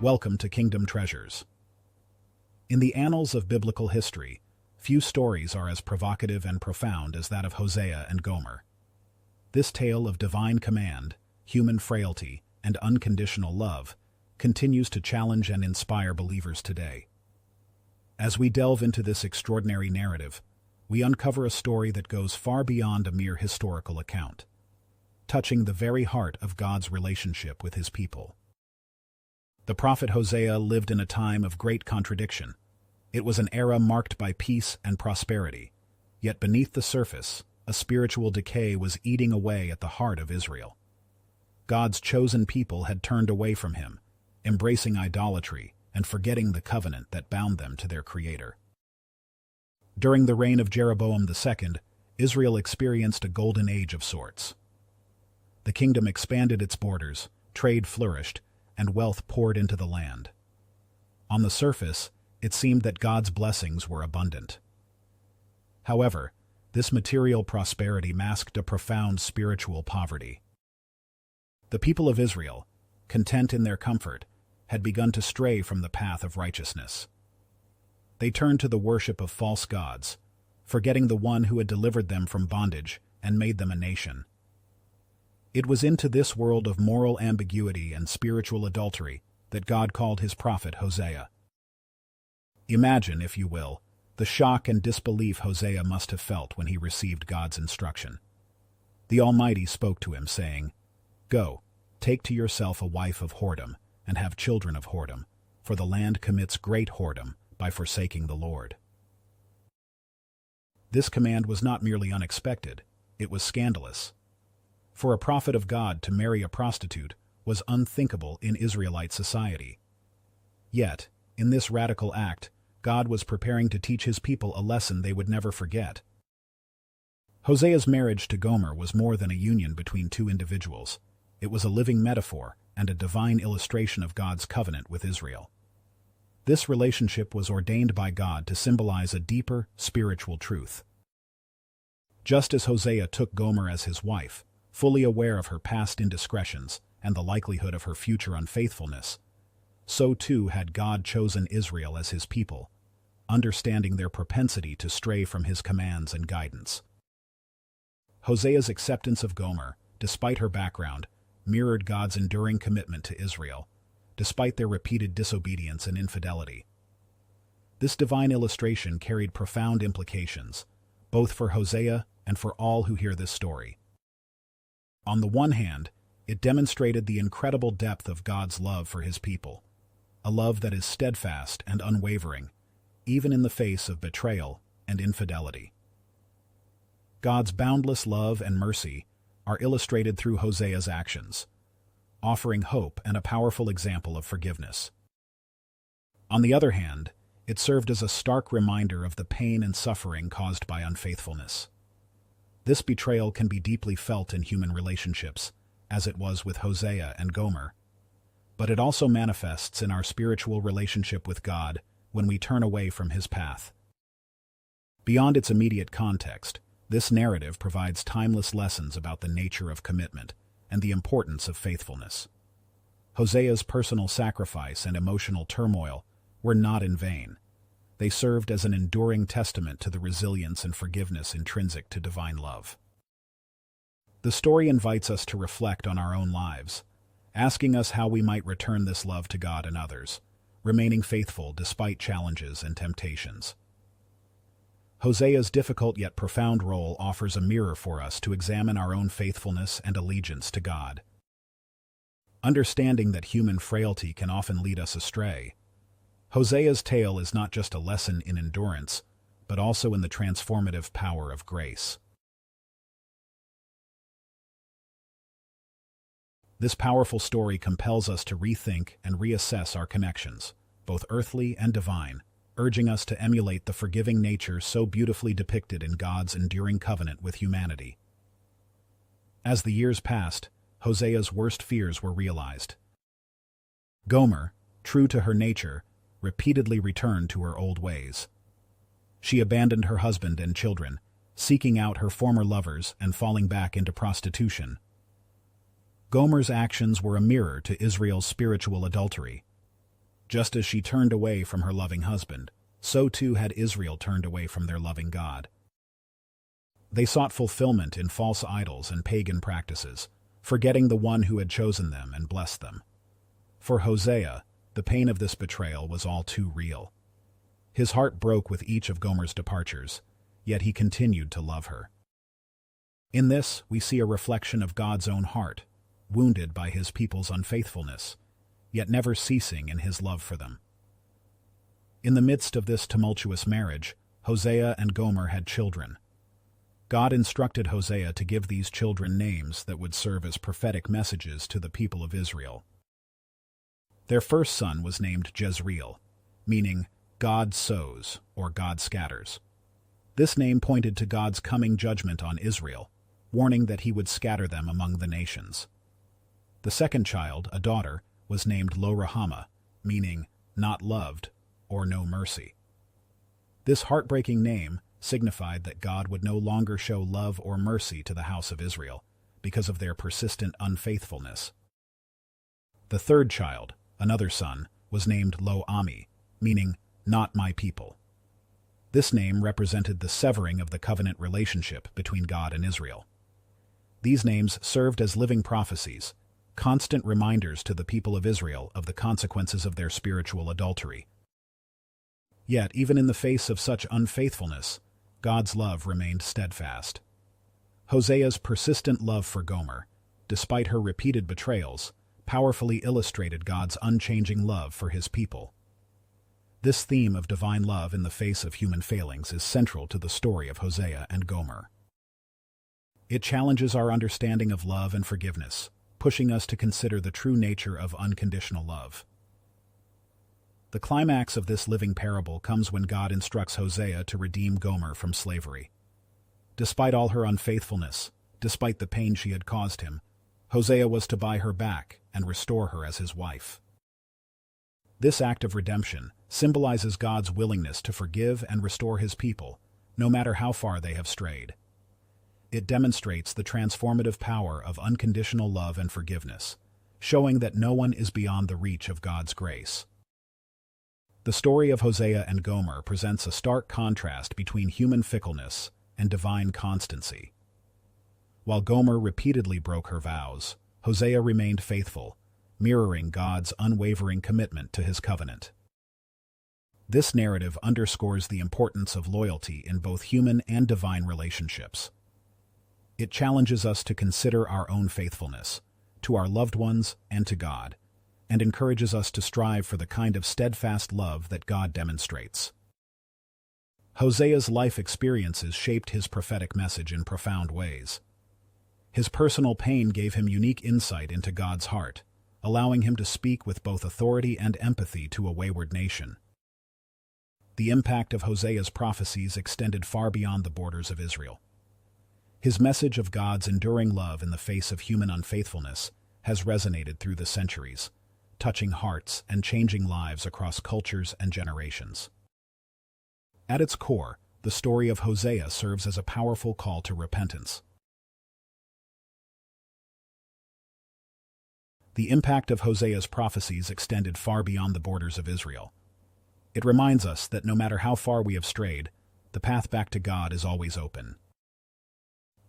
Welcome to Kingdom Treasures. In the annals of biblical history, few stories are as provocative and profound as that of Hosea and Gomer. This tale of divine command, human frailty, and unconditional love continues to challenge and inspire believers today. As we delve into this extraordinary narrative, we uncover a story that goes far beyond a mere historical account, touching the very heart of God's relationship with his people. The prophet Hosea lived in a time of great contradiction. It was an era marked by peace and prosperity, yet beneath the surface, a spiritual decay was eating away at the heart of Israel. God's chosen people had turned away from him, embracing idolatry and forgetting the covenant that bound them to their Creator. During the reign of Jeroboam II, Israel experienced a golden age of sorts. The kingdom expanded its borders, trade flourished, and wealth poured into the land. On the surface, it seemed that God's blessings were abundant. However, this material prosperity masked a profound spiritual poverty. The people of Israel, content in their comfort, had begun to stray from the path of righteousness. They turned to the worship of false gods, forgetting the one who had delivered them from bondage and made them a nation. It was into this world of moral ambiguity and spiritual adultery that God called his prophet Hosea. Imagine, if you will, the shock and disbelief Hosea must have felt when he received God's instruction. The Almighty spoke to him, saying, "Go, take to yourself a wife of whoredom, and have children of whoredom, for the land commits great whoredom by forsaking the Lord." This command was not merely unexpected, it was scandalous. For a prophet of God to marry a prostitute was unthinkable in Israelite society. Yet, in this radical act, God was preparing to teach his people a lesson they would never forget. Hosea's marriage to Gomer was more than a union between two individuals. It was a living metaphor and a divine illustration of God's covenant with Israel. This relationship was ordained by God to symbolize a deeper, spiritual truth. Just as Hosea took Gomer as his wife, fully aware of her past indiscretions and the likelihood of her future unfaithfulness, so too had God chosen Israel as his people, understanding their propensity to stray from his commands and guidance. Hosea's acceptance of Gomer, despite her background, mirrored God's enduring commitment to Israel, despite their repeated disobedience and infidelity. This divine illustration carried profound implications, both for Hosea and for all who hear this story. On the one hand, it demonstrated the incredible depth of God's love for his people, a love that is steadfast and unwavering, even in the face of betrayal and infidelity. God's boundless love and mercy are illustrated through Hosea's actions, offering hope and a powerful example of forgiveness. On the other hand, it served as a stark reminder of the pain and suffering caused by unfaithfulness. This betrayal can be deeply felt in human relationships, as it was with Hosea and Gomer, but it also manifests in our spiritual relationship with God when we turn away from his path. Beyond its immediate context, this narrative provides timeless lessons about the nature of commitment and the importance of faithfulness. Hosea's personal sacrifice and emotional turmoil were not in vain. They served as an enduring testament to the resilience and forgiveness intrinsic to divine love. The story invites us to reflect on our own lives, asking us how we might return this love to God and others, remaining faithful despite challenges and temptations. Hosea's difficult yet profound role offers a mirror for us to examine our own faithfulness and allegiance to God. Understanding that human frailty can often lead us astray, Hosea's tale is not just a lesson in endurance, but also in the transformative power of grace. This powerful story compels us to rethink and reassess our connections, both earthly and divine, urging us to emulate the forgiving nature so beautifully depicted in God's enduring covenant with humanity. As the years passed, Hosea's worst fears were realized. Gomer, true to her nature, repeatedly returned to her old ways. She abandoned her husband and children, seeking out her former lovers and falling back into prostitution. Gomer's actions were a mirror to Israel's spiritual adultery. Just as she turned away from her loving husband, so too had Israel turned away from their loving God. They sought fulfillment in false idols and pagan practices, forgetting the one who had chosen them and blessed them. For Hosea, the pain of this betrayal was all too real. His heart broke with each of Gomer's departures, yet he continued to love her. In this, we see a reflection of God's own heart, wounded by his people's unfaithfulness, yet never ceasing in his love for them. In the midst of this tumultuous marriage, Hosea and Gomer had children. God instructed Hosea to give these children names that would serve as prophetic messages to the people of Israel. Their first son was named Jezreel, meaning God sows or God scatters. This name pointed to God's coming judgment on Israel, warning that he would scatter them among the nations. The second child, a daughter, was named Lo-Ruhamah, meaning not loved or no mercy. This heartbreaking name signified that God would no longer show love or mercy to the house of Israel because of their persistent unfaithfulness. The third child, another son, was named Lo-Ami, meaning not my people. This name represented the severing of the covenant relationship between God and Israel. These names served as living prophecies, constant reminders to the people of Israel of the consequences of their spiritual adultery. Yet, even in the face of such unfaithfulness, God's love remained steadfast. Hosea's persistent love for Gomer, despite her repeated betrayals, powerfully illustrated God's unchanging love for his people. This theme of divine love in the face of human failings is central to the story of Hosea and Gomer. It challenges our understanding of love and forgiveness, pushing us to consider the true nature of unconditional love. The climax of this living parable comes when God instructs Hosea to redeem Gomer from slavery. Despite all her unfaithfulness, despite the pain she had caused him, Hosea was to buy her back and restore her as his wife. This act of redemption symbolizes God's willingness to forgive and restore his people, no matter how far they have strayed. It demonstrates the transformative power of unconditional love and forgiveness, showing that no one is beyond the reach of God's grace. The story of Hosea and Gomer presents a stark contrast between human fickleness and divine constancy. While Gomer repeatedly broke her vows, Hosea remained faithful, mirroring God's unwavering commitment to his covenant. This narrative underscores the importance of loyalty in both human and divine relationships. It challenges us to consider our own faithfulness, to our loved ones and to God, and encourages us to strive for the kind of steadfast love that God demonstrates. Hosea's life experiences shaped his prophetic message in profound ways. His personal pain gave him unique insight into God's heart, allowing him to speak with both authority and empathy to a wayward nation. The impact of Hosea's prophecies extended far beyond the borders of Israel. His message of God's enduring love in the face of human unfaithfulness has resonated through the centuries, touching hearts and changing lives across cultures and generations. At its core, the story of Hosea serves as a powerful call to repentance. The impact of Hosea's prophecies extended far beyond the borders of Israel. It reminds us that no matter how far we have strayed, the path back to God is always open.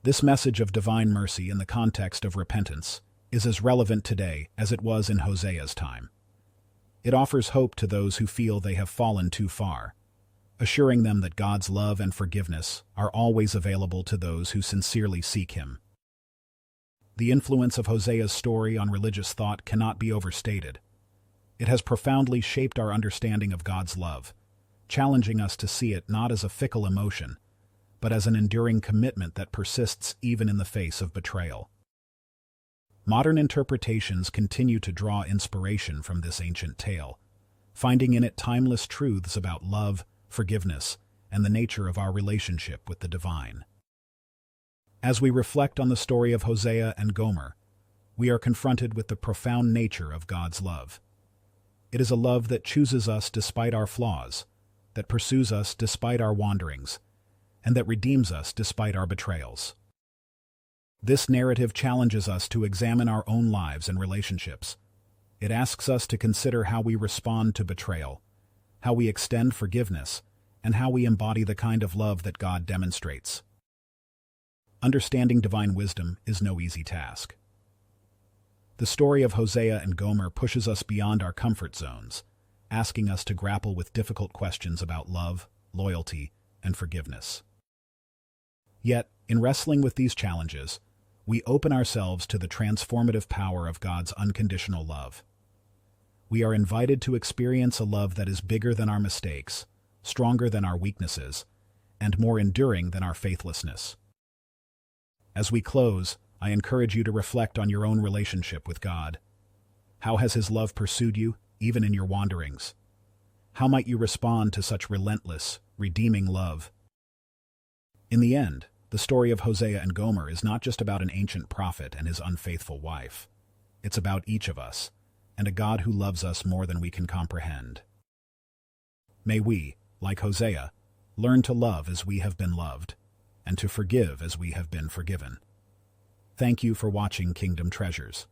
This message of divine mercy in the context of repentance is as relevant today as it was in Hosea's time. It offers hope to those who feel they have fallen too far, assuring them that God's love and forgiveness are always available to those who sincerely seek him. The influence of Hosea's story on religious thought cannot be overstated. It has profoundly shaped our understanding of God's love, challenging us to see it not as a fickle emotion, but as an enduring commitment that persists even in the face of betrayal. Modern interpretations continue to draw inspiration from this ancient tale, finding in it timeless truths about love, forgiveness, and the nature of our relationship with the divine. As we reflect on the story of Hosea and Gomer, we are confronted with the profound nature of God's love. It is a love that chooses us despite our flaws, that pursues us despite our wanderings, and that redeems us despite our betrayals. This narrative challenges us to examine our own lives and relationships. It asks us to consider how we respond to betrayal, how we extend forgiveness, and how we embody the kind of love that God demonstrates. Understanding divine wisdom is no easy task. The story of Hosea and Gomer pushes us beyond our comfort zones, asking us to grapple with difficult questions about love, loyalty, and forgiveness. Yet, in wrestling with these challenges, we open ourselves to the transformative power of God's unconditional love. We are invited to experience a love that is bigger than our mistakes, stronger than our weaknesses, and more enduring than our faithlessness. As we close, I encourage you to reflect on your own relationship with God. How has His love pursued you, even in your wanderings? How might you respond to such relentless, redeeming love? In the end, the story of Hosea and Gomer is not just about an ancient prophet and his unfaithful wife. It's about each of us, and a God who loves us more than we can comprehend. May we, like Hosea, learn to love as we have been loved, and to forgive as we have been forgiven. Thank you for watching Kingdom Treasures.